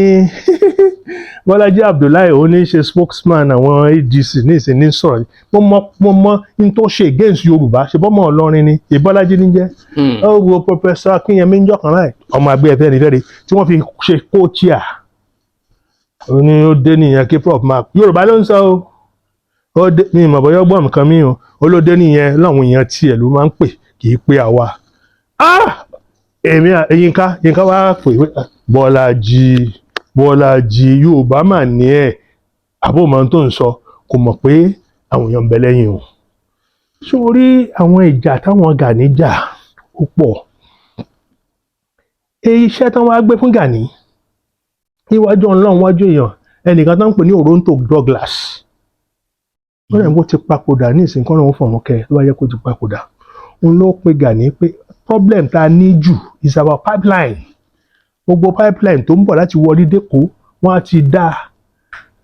Bọ́lájí Abdullahi ó ní ṣe spokesman àwọn ADC ní ìsìn sọ̀rọ̀ mo mọ in tó ṣe against Yorùbá ṣe bọ́mọ Ọlọ́rin ni Ìbọ́lájí ní jẹ́ ó wo Professor Akínyẹmí ń jọkàn láì ọmọ àgbẹ̀ Afẹ́nifẹ́re tí wọ́n fi ṣe co-chair ó ní ó dé nìyẹn kí Prof Mark Yorùbá ló ń sọ ó dé ní ìmọ̀ bọ́yọ́ gbọ́n nǹkan mi o ó ló dé nìyẹn láwọn èèyàn tiẹ̀ ló máa ń pè kì í pé àwa èmi Yínká wá pè Bọ́lájí Yorùbá mà ní ẹ̀ àbòmọ́ tó ń sọ kò mọ̀ pé àwọn èèyàn ń bẹ lẹ́yìn o. Sórí àwọn ìjà táwọn Gani jà ó pọ̀ iṣẹ́ tán wá gbé fún Gani níwájú Ọlọ́run wájú èèyàn ẹnìkan tán ń pè ní Oronto Douglas wọ́n rẹ̀ ń bó ti papòdà ní ìsìnkú ọ̀run fọ̀run kẹ́ ló wáyé kó ti papòdà òun ló pe Gani pé problem tá a ní jù is our pipeline gbogbo pipeline tó ń bọ̀ láti wọlé dẹ́kọ̀ wọ́n á ti dá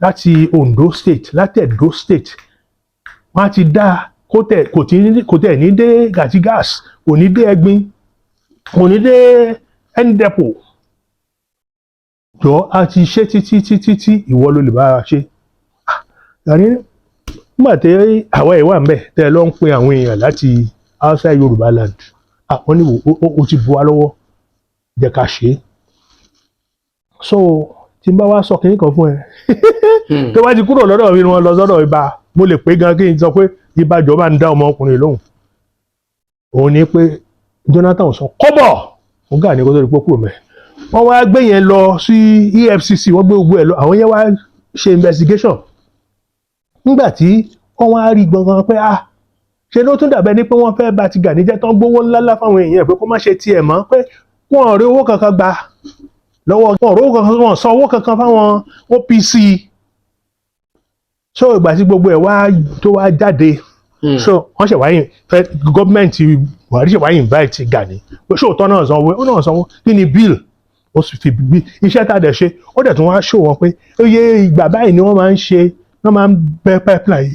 láti Ondo state láti Edo state wọ́n á ti dá kò tẹ̀ ní dé Gàtí gas kò ní dé Ẹ̀gbin kò ní dé Ndepo jọ a ti ṣe títí ìwọ ló lè bá a ṣe. Gani nígbà tí àwa ẹ̀ wà ń bẹ̀ tẹ́ ẹ lọ ń pe àwọn èèyàn láti outside Yorùbá land wọ́n ní o ti bu wa lọ́wọ́ jẹ́ ká ṣe é. So tí n bá wá sọ kínní kan fún ẹ tó bá ti kúrò lọ́dọ̀ mi ni wọ́n lọ sọ́dọ̀ ibà mo lè pé gan kí n sọ pé ibà jọba ń dá ọmọkùnrin lóhùn òun ni pé Jonathan sọ kọ́bọ̀ ó gà ní kó tó di pé kúrò mẹ́ wọ́n wá gbé yẹn lọ sí EFCC wọ́n gbé gbogbo ẹ̀ lọ àwọn yẹn wá ṣe investigation nígbà tí wọ́n wá rí gbọ̀ngàn pé ṣe ló tún dàbẹ́ ní pé wọ́n fẹ́ bá ti Gani jẹ́ tán gbówó ńláńlá fáwọn èèyàn pé kó má ṣe tiẹ̀ mọ́ pé wọ́n ò rí owó kankan gbà lọ́wọ́ wọn ò rí owó kankan wọ́n san owó kankan fáwọn OPC so ìgbà tí gbogbo ẹ̀ wá tó wá jáde so wọ́n ṣe wáyé fẹ́ gọ́ọ̀mẹ̀ntì Buhari ṣe wáyé invite Gani pé ṣòótọ́ náà sanwó ó náà sanwó kí ni bill ó sì fi bí iṣẹ́ tá a dẹ̀ ṣe ó dẹ̀ tún wá ṣò wọ́n pé oye ìgbà báyìí ni wọ́n máa ń ṣe wọ́n máa ń bẹ pipeline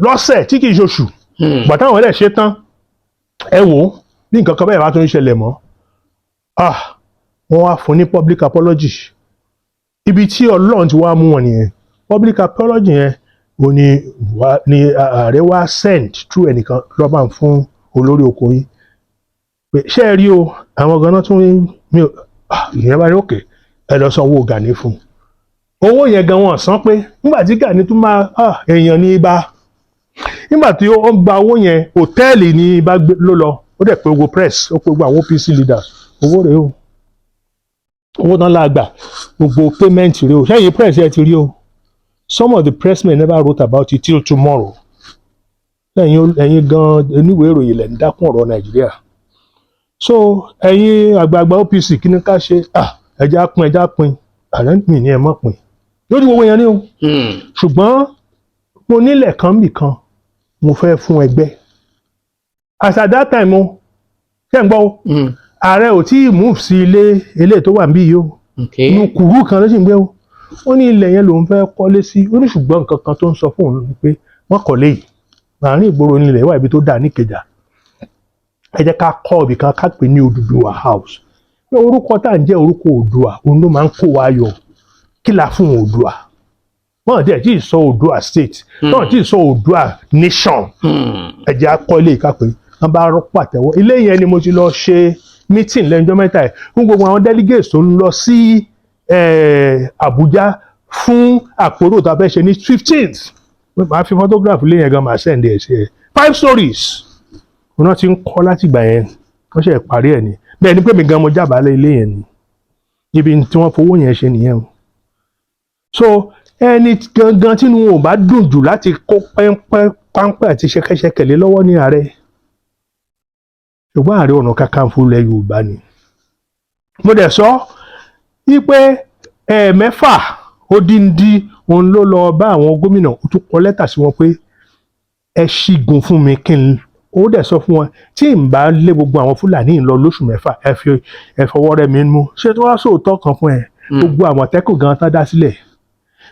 lọ́sẹ̀ tí kì í ṣoṣù bàtà àwọn ẹlẹ́ ṣe tán ẹ wò ó bí nǹkan kan bẹ́ẹ̀ bá tún ń ṣẹlẹ̀ mọ́ wọ́n wá fún ní public apology ibi tí Ọlọ́run ti wá mú wọn nìyẹn public apology yẹn ò ní ààrẹ wá send through ẹnìkan lọ́ba fún olórí oko yìí pé ṣé ẹ rí o àwọn ganan tún ìyẹn bá rí òkè ẹ lọ sanwó Gani fún owó yẹn gan wọn san pé nígbà tí Gani tún máa èèyàn ní ibà nígbà tí ó gba owó yẹn hòtẹ́ẹ̀lì ní ibà ló lọ ó dẹ̀ pé owó press ó pé gbogbo àwọn OPC leaders owó rèé o owó náà láàgbà gbogbo payment rèé o ṣẹ́yìn press ẹ ti rí o some of the pressmen never wrote about it till tomorrow ẹ̀yin gan oníwèé ìròyìn lẹ̀ ń dákún ọ̀rọ̀ Nàìjíríà so ẹ̀yin àgbààgbà OPC kí ni ká ṣe ẹja pin àná mi ní ẹ mọ̀ pin lójú gbogbo yẹn ni o ṣùgbọ́n mo nílẹ̀ kan bì kan mo fẹ́ fún ẹgbẹ́ as at that time o ṣe ń gbọ́ o ààrẹ ò tí ì move sí ilé tó wà níbí yìí o inú kùrú kan ló sì ń gbé o ó ní ilẹ̀ yẹn lòun fẹ́ kọ́lé sí ó ní ṣùgbọ́n nǹkan kan tó ń sọ fún òun ni pé wọ́n kọ́lé yìí àárín ìgboro nílẹ̀ wà ibi tó dà níkẹjà ẹ jẹ́ ká kọ́ ibì kan ká pè ní Odùduwà house pé orúkọ tá à ń jẹ́ orúkọ Oòduà òun ló máa ń kó wa yọ kí la fún Oòduà wọ́n dẹ̀ tí ì sọ Oòduà state wọ́n tí ì sọ Oòduà nation ẹ jẹ́ akọ́ ilé ìkápẹ́ wọ́n bá rọ́pò àtẹ́wọ́ ilé yẹn ni mo ti lọ ṣe meeting lẹ́jọ́ mẹ́ta ẹ̀ fún gbogbo àwọn delegates tó ń lọ sí Àbújá fún àpérò tá a fẹ́ ṣe ní 15th màá fi photograph ilé yẹn gan màá send ẹ̀ sí ẹ 5 stories wọn ti ń kọ́ láti ìgbà yẹn wọ́n ṣe parí ẹ̀ ni bẹ́ẹ̀ ni pé mi gan mo jábàálẹ̀ ilé yẹn ni ibi tí wọ́n fowó yẹn ṣe nìyẹn o so ẹni gangan tí wọn ò bá dùn jù láti kó páńpẹ́ àti ṣẹkẹṣẹkẹlé lọ́wọ́ ní ààrẹ ṣùgbọ́n Ààrẹ Ọ̀nà Kakanfò ilẹ̀ Yorùbá ni mo dẹ̀ sọ wípé ẹ̀ẹ̀mẹ́fà ó díndín òun ló lọ bá àwọn gómìnà ó tún kọ lẹ́tà sí wọn pé ẹ ṣígun fún mi kí n ó dẹ̀ sọ fún wọn tí n bá lé gbogbo àwọn Fúlàní lọ lóṣù mẹ́fà ẹ fọwọ́ rẹ̀ mi mú ṣé tí wọ́n á sòótọ́ kan fún ẹ gbogbo Àmọ̀tẹ́kùn gan tá dá sílẹ̀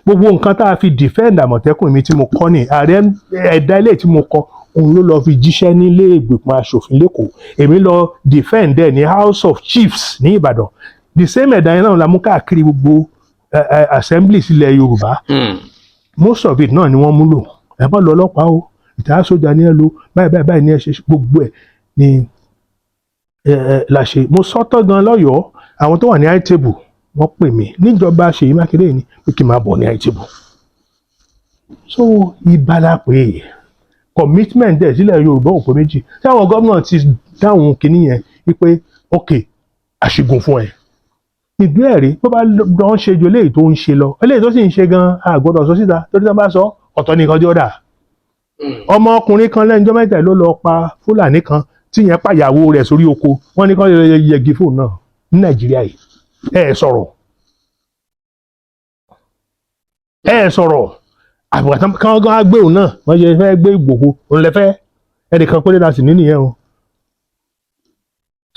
gbogbo nǹkan tá a fi defend Àmọ̀tẹ́kùn mi tí mo kọ́ ni ààrẹ ẹ̀dá ilé tí mo kọ́ òun ló lọ fi jíṣẹ́ nílé ìgbìmọ̀ asòfin lẹ́kọ̀ọ́ èmi lọ defend ẹ̀ ní House of Chiefs ní Ìbàdàn the same ẹ̀dá yẹn náà la mú káàkiri gbogbo assemblies ilẹ̀ Yorùbá most of it náà ni wọ́n múlò ẹ̀ bá lọ ọlọ́pàá o ìtàá sójà ní ẹ lò báyìí ní ẹ ṣe gbogbo ẹ̀ ni la ṣe mo sọ́tọ̀ gan lọ́yọ̀ọ́ àwọn tó wà ní high table wọ́n pè mí níjọba Ṣèyí Mákindé ni pé kí n máa bọ̀ ní high table so ìbálá pé commitment dẹ̀ sílẹ̀ Yorùbá òpó méjì tí àwọn gómìnà ti dáhùn kínní yẹn wípé ok àṣìgùn fún ẹ ìdú ẹ̀rí bó bá lọ ń ṣe ju eléyìí tó ń ṣe lọ eléyìí tó sì ń ṣe gan àgbọ́dọ̀ sọ síta torí tí wọ́n bá sọ ọ̀tọ̀ nìkan tí ó dà ọmọkùnrin kan lẹ́njọ́ mẹ́ta ló lọ pa Fúlàní kan tí yẹn pàyàwó rẹ̀ sórí oko wọ́n ní kó yẹgi fóònù náà ní Nàìjíríà yìí ẹ sọ̀rọ̀ àbùkátà kan gan gbé òun náà wọ́n yẹ fẹ́ gbé Ìgbòho òun lẹ fẹ́ ẹnìkan péré láti ní nìyẹn o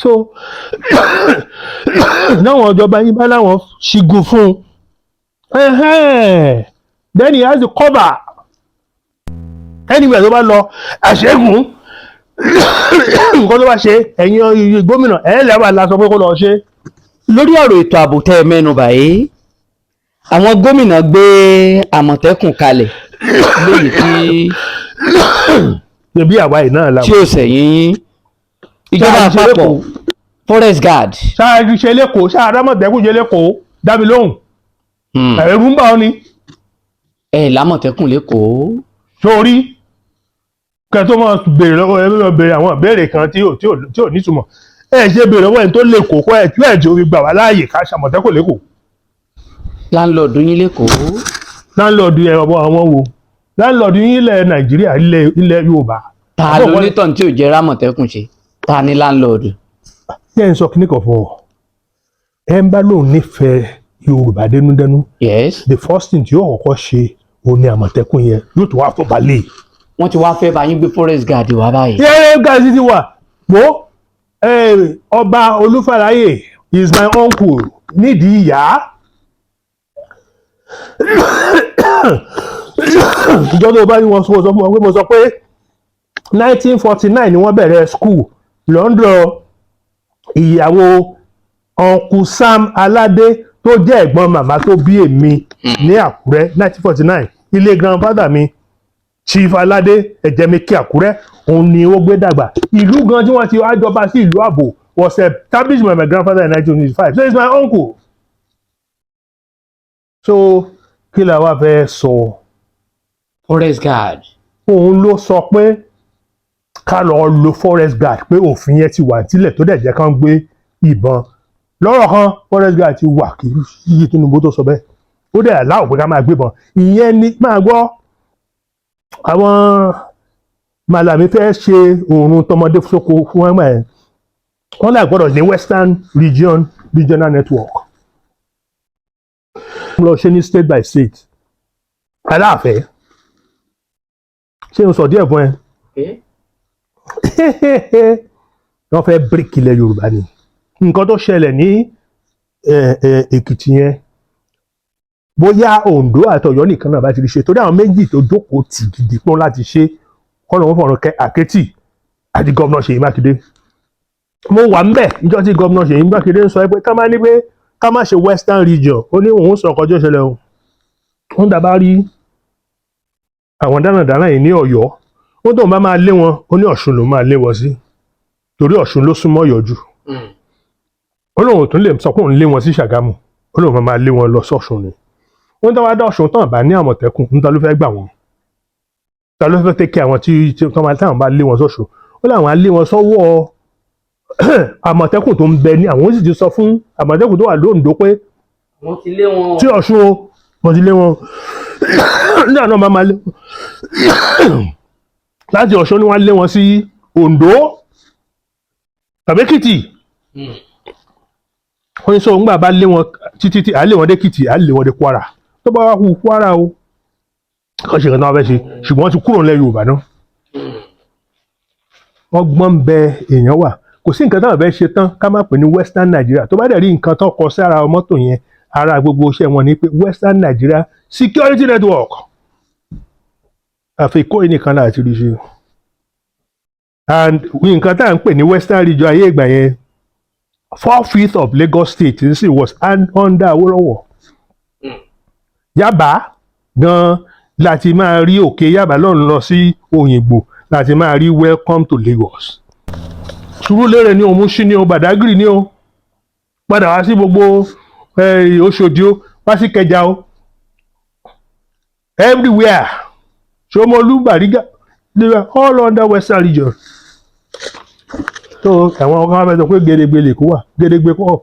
so náwọn ìjọba yín bá láwọn ṣígun fún then he has the cover anywhere tó bá lọ àṣẹ́gun nǹkan tó bá ṣe ẹ̀yin gómìnà lẹ́wà lásán pé kó lọ ṣe. lórí ọ̀rọ̀ ètò ààbò tẹ́ ẹ mẹ́nu báyìí àwọn gómìnà gbé Àmọ̀tẹ́kùn kalẹ̀ lóyìí tí bí àwa yìí náà tí ó sẹ̀yìn yín ìjọba àpapọ̀ forest guard. ṣáà ṣe lẹ́kọ̀ọ́ ṣáà Àmọ̀tẹ́kùn ṣe lẹ́kọ̀ọ́ dá mi lóhùn ẹ̀rù ń bà ọ́ ni. Lámọ̀tẹ́kùn lẹ́kọ̀ọ́. sórí kẹ́ tó máa béèrè lọ́wọ́ ẹ máa béèrè àwọn ìbéèrè kan tí ò nítumọ̀ ṣe béèrè lọ́wọ́ ẹni tó lè kó kọ́ ẹ̀ tí ẹ̀ tí ó fi gbà wá láàyè ká ṣàmọ̀tẹ́kùn lẹ́kọ̀ọ́. láńlọ́ọ̀dù yín lẹ́kọ̀ọ́. láńlọ́ọ̀dù ẹ̀ àwọn wo láńlọ́ọ̀dù yín ilẹ̀ Nàìjíríà ilẹ̀ Yorùbá. ta ló nítàn tí ò jẹ́ rámọ̀tẹ́kùn ṣe ta ni láńlọ́ọ̀dù. ṣé n sọ kíní kan fún ọ ẹ ń bá lóun nífẹ̀ẹ́ Yorùbá dénúdénú. yes. the first thing tí yóò kọ́kọ́ ṣe òun ni àmọ̀tẹ́kùn yẹn yóò tó wá fún balẹ̀. wọ́n ti wá fẹ́ bá yín gbé forest guard wá báyìí. yẹ́rẹ́ gáàsì ti wà wo ọba Olúfàlàyé is my uncle nídìí ìyá. ìjọ tó bá ní wọn sọ fún wọn pé mo sọ pé 1949 ni wọ́n bẹ̀rẹ̀ school lọ́ndọ̀ ìyàwó uncle Sam Aládé tó jẹ́ ẹ̀gbọ́n màmá tó bí èmi ní Àkúrẹ́ 1949 ilé grandfather mi Chief Aládé Ẹ̀jẹ̀mẹkẹ Àkúrẹ́ òun ni ó gbé dàgbà. ìlú gan tí wọ́n ti wá jọba sí ìlú Àbò was established by my grandfather in 1925 so he's my uncle. so kí la wá fẹ́ sọ. forest guard. òun ló sọ pé ká lọ lo forest guard pé òfin yẹn ti wà sílẹ̀ tó dẹ̀ jẹ́ kán gbé ìbọn. lọ́rọ̀ kan forest guard ti wà kí yíyí Tinubu tó sọ bẹ́ẹ̀ ó dẹ̀ aláwọ̀ pé ká máa gbébọn. ìyẹn ni máa gbọ́ àwọn màlàmí fẹ́ ṣe òórùn tọmọdé sóko fún ẹgbẹ́ ẹ̀ wọ́n láì gbọ́dọ̀ ní Western regional network. wọ́n lọ ṣe ní state by state aláàfẹ́ ṣé n sọ díẹ̀ fún ẹ. wọ́n fẹ́ bíríkì ilẹ̀ Yorùbá ni nǹkan tó ṣẹlẹ̀ ní Èkìtì yẹn bóyá Oǹdó àti Ọ̀yọ́ nìkan náà bá ti rí ṣe torí àwọn méjì tó jókòó tì gidi pọ́n láti ṣe kọ́nà wọn fọ̀rọ̀ kẹ́ Àkẹ́tì àti gómìnà Ṣèyí Mákindé. mo wà ńbẹ̀ níjọ́ tí gómìnà Ṣèyí Mákindé ń sọ pé ká má ní pé ká má ṣe Western region ó ní òun sọ ọkọ̀ ọjọ́ ìṣẹ̀lẹ̀ o. wọ́n dábàá rí àwọn dánadáná yìí ní Ọ̀yọ́ wọ́n tó máa lé wọn ó ní Ọ̀ṣun ló máa lé wọn sí torí Ọ̀ṣun ló súnmọ́ Ọ̀yọ́ jù. ó lóun tún lè sọ pé òun lé wọn sí Ṣàgámù ó lóun máa lé wọn lọ sọ́ṣun ni. wọ́n dáwọ́ dá Ọ̀ṣun tán bá ní Àmọ̀tẹ́kùn níta ló fẹ́ gbà wọ́n ta ló fẹ́ tẹ́kẹ́ àwọn tí táwọn bá lé wọn sọ́ṣun ó láwọn á lé wọn sọ́wọ́ Àmọ̀tẹ́kùn tó ń bẹ ní àwọn ó sì ti sọ fún Àmọ̀tẹ́kùn tó wà lóńdó pé wọ́n ti lé wọn. tí Ọ̀ṣun o wọ́n ti lé wọn ní àná máa lé láti Ọ̀ṣun ni wọ́n lé wọn sí Oǹdó tàbí Èkìtì. wọ́n ní sọ ńgbà bá lé wọn títí à lé wọn dé Èkìtì à lé wọn dé Kwara tó bá wá kú Kwara o kàn ṣe nǹkan tó wọ́n fẹ́ ṣe ṣùgbọ́n wọ́n ti kúrò nílẹ̀ Yorùbá náà. wọ́n gbọ́n ń bẹ èèyàn wà kò sí nǹkan táwọn fẹ́ ṣe tán ká má pè ní Western Nigeria tó bá dẹ̀ rí nǹkan tó kọ sí ara mọ́tò yẹn ara gbogbo iṣẹ́ wọn ni pé Western Nigeria Security Network àfikún nìkan láti rí ṣe. and nǹkan tá à ń pè ní Western region ayé ìgbà yẹn 4/5 of Lagos State was under Awolowo. Yaba gan láti máa rí òkè Yaba lọ́nà lọ sí Òyìngbò láti máa rí welcome to Lagos. Surulere ni o, Mushin ni o, Badagry ni o, padà wá sí gbogbo Òṣòdì o, wá sí Ìkẹjà o, everywhere Ṣómólú, Bariga, they were all under Western region. So àwọn ọkọ wa sọ pé gèrègbè lè kó wà gèrègbè pọ̀.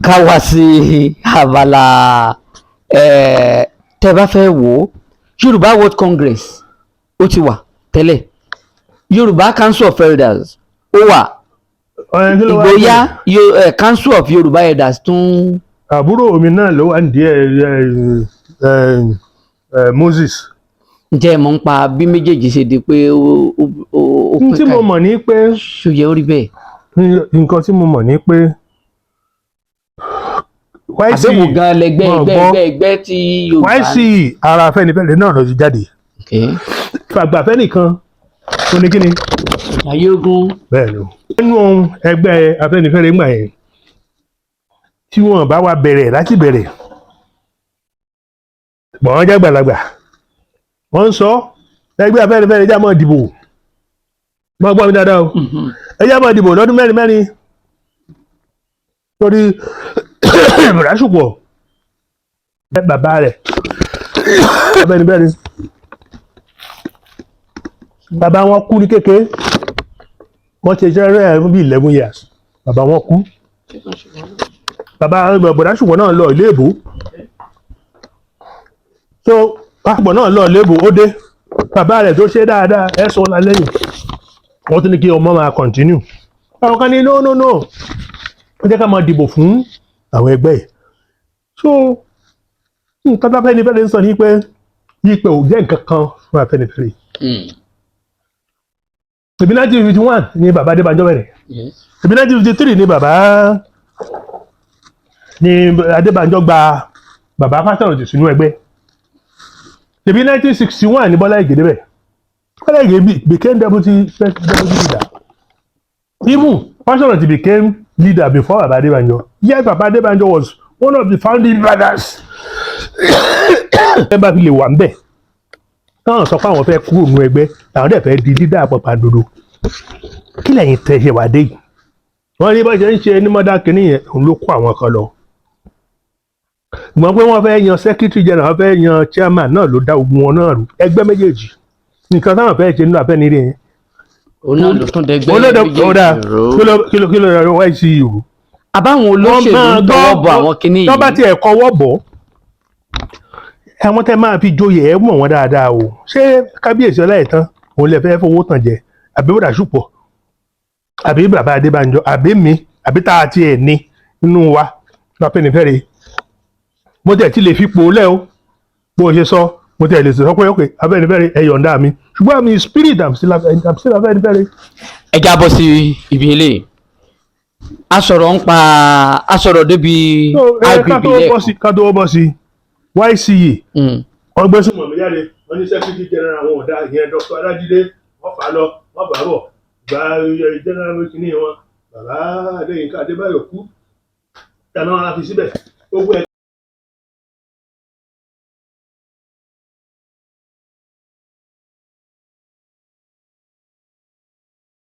ká wá sí abala tẹ́ bá fẹ́ wò ó Yorùbá World Congress ó ti wà tẹ́lẹ̀ Yorùbá Council of Elders ó wà ìgbóyà Council of Yorùbá Elders tún. àbúrò mi náà ló wà ní Moses. ǹjẹ́ ẹ mọ̀ ń pa bí méjèèjì ṣe di pé ó pín ká. tí mo mọ̀ ní pé. ṣòye ó rí bẹ́ẹ̀. nǹkan tí mo mọ̀ ní pé. àbẹ̀wò gan lẹgbẹ́ tí Yorùbá. YC ara Afẹ́nifẹ́re náà lọ sí jáde. fàgbàfẹ́ nìkan tó ní kíni. ayé ogun. bẹ́ẹ̀ ni nínú ẹgbẹ́ Afẹ́nifẹ́re ńgbà yẹn tí wọ́n bá wa bẹ̀rẹ̀ láti bẹ̀rẹ̀ wọ́n jẹ́ gbàlagbà wọ́n ń sọ ẹgbẹ́ Afẹ́nifẹ́re já mọ́ dìbò mọ́ gbọ́ mi dáadáa o ẹ já mọ́ dìbò lọ́dún mẹ́rin torí Bọ̀dá bàbá rẹ̀ Afẹ́nifẹ́re bàbá wọn kú ní kékeré, wọ́n ti ṣe rẹ̀ fún bí 11 years bàbá wọn kú. Bàbá Bọ̀dá Ṣùgbọ́n náà lọ ilé ìbò, so Ṣùgbọ́n náà lọ ilé ìbò ó dé, bàbá rẹ̀ tó ṣe dáadáa ẹ̀ sọ ọ́nà lẹ́yìn, wọ́n tún ní kí ọmọ máa continue. Àwọn kan ní no ó jẹ́ ká máa dìbò fún àwọn ẹgbẹ́ yìí. So nǹkan tó Afẹ́nifẹ́re ń sọ ní pé yípe ò jẹ́ nǹkan kan fún Afẹ́nifẹ́re. Ìbí 1951 ni bàbá Adébánjọ bẹ̀rẹ̀, ìbí 1953 ni Adébánjọ gba bàbá Fáṣọ̀rántì sínú ẹgbẹ́, ìbí 1961 ni Bọ́lá Ìgè débẹ̀. Bọ́lá Ìgè became deputy leader. Even Fáṣọ̀rántì became leader before Baba Adébánjọ. Yes, Baba Adébánjọ was one of the founding fathers. Ẹ bá fi lè wà ń bẹ̀, káwọn sọ pé àwọn fẹ́ kúrò nínú ẹgbẹ́, àwọn dẹ̀ fẹ́ di leader àpọ̀pàdodo. Kí lẹ́yìn tẹ̀ ṣe wà dé yìí? Wọ́n ní bá ṣe ń ṣe ní mọ́dá kìíní yẹn, òun ló kó àwọn kan lọ. Ìgbọ́n pé wọ́n fẹ́ yan secretary general, wọ́n fẹ́ yan chairman náà ló dá ogun wọn náà rú. Ẹgbẹ́ méjèèjì nǹkan táwọn fẹ́ ṣe nínú Afẹ́nifẹ́re yẹn. Òun náà ló tún dẹgbẹ́ méjèèjì rò. Kí ló rọ wáyé sí ìrù? Àbáwọn olóṣèlú ń tọwọ́ bọ àwọn kinní yìí. Tọ́ bá tiẹ̀ kọwọ́ bọ̀, àwọn tẹ́ máa fi joyè ẹ̀ mọ̀ wọ́n dáadáa o. Ṣé kábíyèsí Ọláìtàn òun lè fẹ́ fowó tàn jẹ, àbí Bọ̀dá Ṣùpọ̀, àbí bàbá Adébánjọ, àbí mi, àbí tá a tiẹ̀ ní nínú wa Afẹ́nifẹ́re? Mo tẹ̀ tí lè fi pò lẹ́ o, bó o ṣe sọ, mo tẹ̀ lè sọ pé ok Afẹ́nifẹ́re ẹ yọ̀ǹda mi, ṣùgbọ́n àmì spirit I'm still Afẹ́nifẹ́re. Ẹ jábọ́ sí ibi ilé, a sọ̀rọ̀ débi IPB lẹ́kọ̀ọ́. Ká tó bọ́ sí YCA, wọ́n gbé sùnmọ̀ mi jáde, wọ́n ní secretary general àwọn ọ̀dà ìyẹn Dr. Adájídé, wọ́n fà á lọ, wọ́n bà á bọ̀, gba general kìíní wọn, bàbá Adéyínká Adébáyọ̀ kú, tàná wọn á fi síbẹ̀, gbogbo ẹ̀